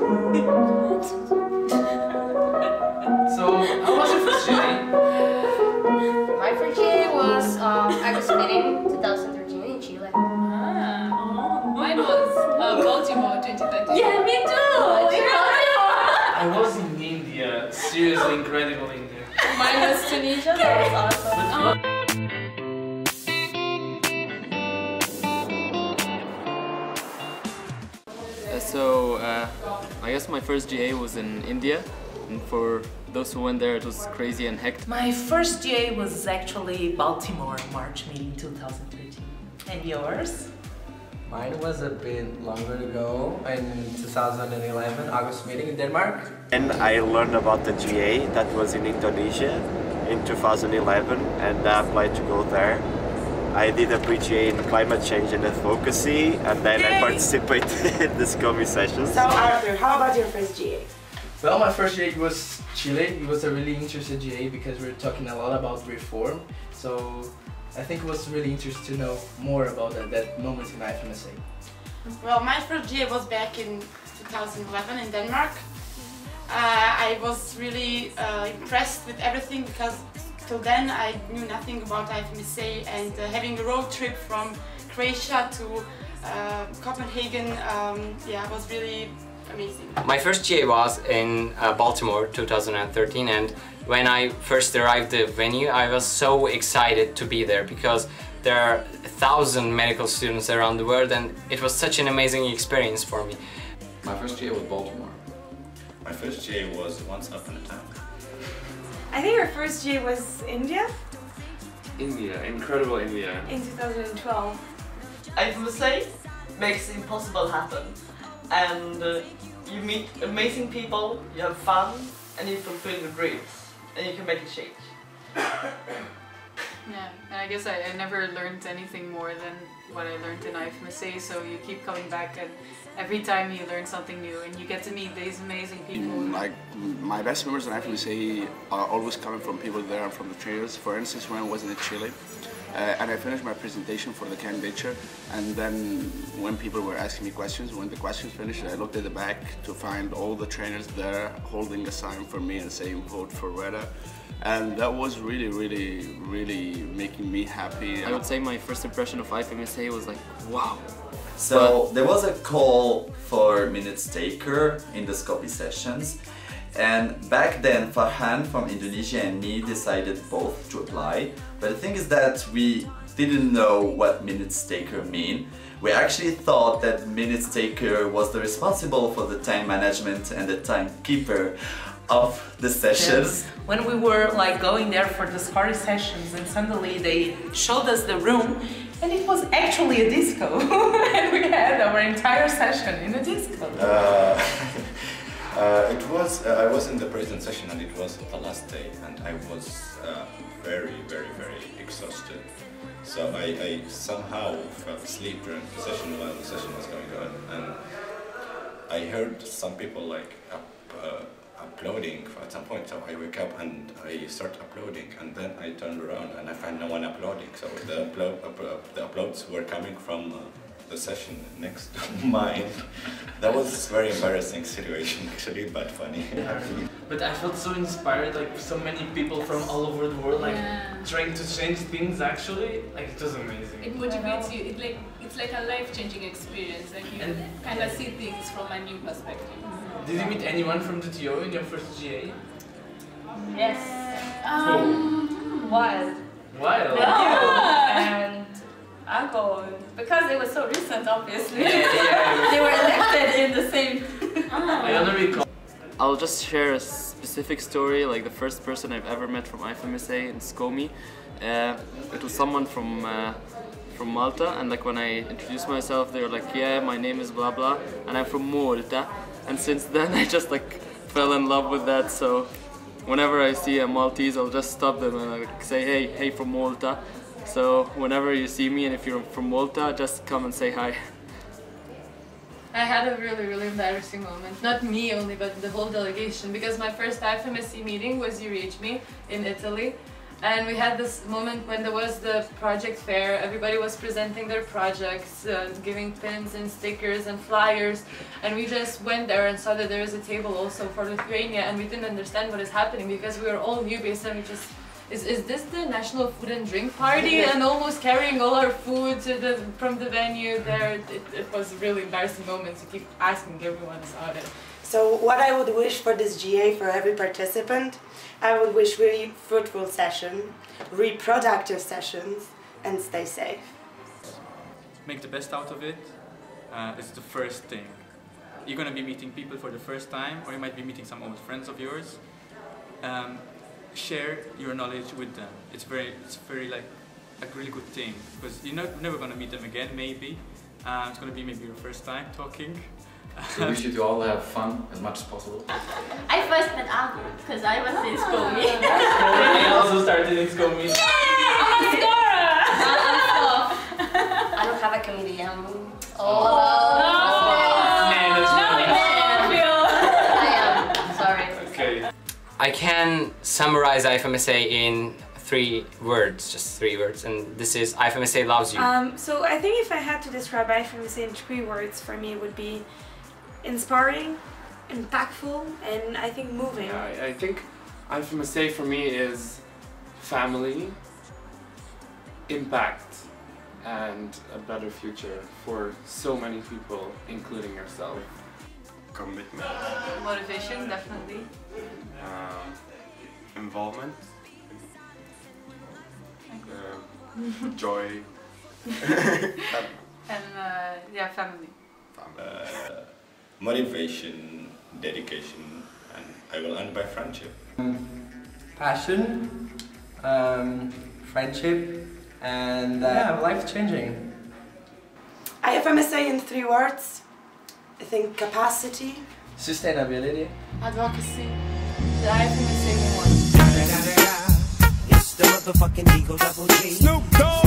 So, how was your first GA? My first GA was August meeting 2013 in Chile. Mine was Baltimore 2013. Yeah, me too! I was in India. Seriously incredible India. Mine was Tunisia. That was awesome. I guess my first GA was in India, and for those who went there it was crazy and hectic. My first GA was actually Baltimore March meeting 2013. And yours? Mine was a bit longer ago, in 2011, August meeting in Denmark. And I learned about the GA that was in Indonesia in 2011, and I applied to go there. I did a pre-GA in climate change and advocacy, and then I participated in the SCOMI sessions. So Arthur, how about your first GA? Well, my first GA was Chile. It was a really interesting GA because we were talking a lot about reform. So I think it was really interesting to know more about that moment in IFMSA. Well, my first GA was back in 2011 in Denmark. I was really impressed with everything because till then I knew nothing about IFMSA, and having a road trip from Croatia to Copenhagen was really amazing. My first GA was in Baltimore 2013, and when I first arrived at the venue I was so excited to be there because there are 1,000 medical students around the world, and it was such an amazing experience for me. My first GA was Baltimore. My first GA was Once Upon a Time. I think our first GA was India. India, incredible India. In 2012. IFMSA makes the impossible happen, and you meet amazing people, you have fun, and you fulfill your dreams, and you can make a change. Yeah, and I guess I never learned anything more than what I learned in IFMSA, so you keep coming back, and every time you learn something new and you get to meet these amazing people. Like, my best memories in IFMSA are always coming from people there and from the trainers. For instance, when I was in Chile, and I finished my presentation for the candidature, and then when people were asking me questions, when the questions finished, I looked at the back to find all the trainers there holding a sign for me and saying vote for Reda. And that was really making me happy. I would say my first impression of IFMSA was like, wow. So there was a call for minutes taker in the SCOPI sessions, and back then Farhan from Indonesia and me decided both to apply. But the thing is that we didn't know what minutes taker mean. We actually thought that minutes taker was the responsible for the time management and the timekeeper of the sessions. Yes. When we were like going there for the SCORI sessions, and suddenly they showed us the room, and it was actually a disco. And we had our entire session in a disco. I was in the present session, and it was the last day, and I was very exhausted. So I somehow fell asleep during the session while the session was going on, and I heard some people like uploading at some point. So I wake up and I start uploading, and then I turned around and I find no one uploading. So the uploads were coming from the session next to mine. That was a very embarrassing situation actually, but funny. But I felt so inspired, like so many people from all over the world, like trying to change things actually. Like it was amazing. It motivates you. It's like a life-changing experience, and you kind of see things from a new perspective. Did you meet anyone from the TO in your first GA? Yes. Wild. Wild? And Agon. Because it was so recent, obviously. They were elected in the same... I don't recall. I'll just share a specific story, like the first person I've ever met from IFMSA in SCOMI. It was someone from Malta, and like when I introduced myself, they were like, yeah, my name is blah blah, and I'm from Malta. And since then I just like fell in love with that, so whenever I see a Maltese I'll just stop them and like say, hey from Malta. So whenever you see me, and if you're from Malta, just come and say hi. I had a really embarrassing moment. Not me only, but the whole delegation, because my first IFMSA meeting was you reached me in Italy. And we had this moment when there was the project fair. Everybody was presenting their projects, giving pins and stickers and flyers, and we just went there and saw that there is a table also for Lithuania, and we didn't understand what is happening because we were all newbies, and we just, is this the national food and drink party? And almost carrying all our food to from the venue there. It was a really embarrassing moment to keep asking everyone about it. So what I would wish for this GA for every participant, I would wish really fruitful session, reproductive sessions, and stay safe. Make the best out of it. It's the first thing. You're going to be meeting people for the first time, or you might be meeting some old friends of yours. Share your knowledge with them. It's very like a really good thing, because you're never going to meet them again, maybe. It's going to be maybe your first time talking. So we wish you to all have fun as much as possible. I first met Ago because I was in SCOME. I also started in SCOME. I don't have a comedian. I am sorry. Okay. I can summarize IFMSA in 3 words, just 3 words, and this is IFMSA loves you. So I think if I had to describe IFMSA in 3 words, for me it would be inspiring, impactful, and I think moving. Yeah, I think IFMSA for me is family, impact, and a better future for so many people, including yourself. Commitment. Motivation, definitely. Involvement. Joy. And yeah, family. Motivation, dedication, and I will end by friendship. Passion, friendship, and yeah, life-changing. IFMSA in 3 words, I think capacity, sustainability, advocacy. The IFMSA one. It's the motherfucking Eagle Double G. Snoop Dogg.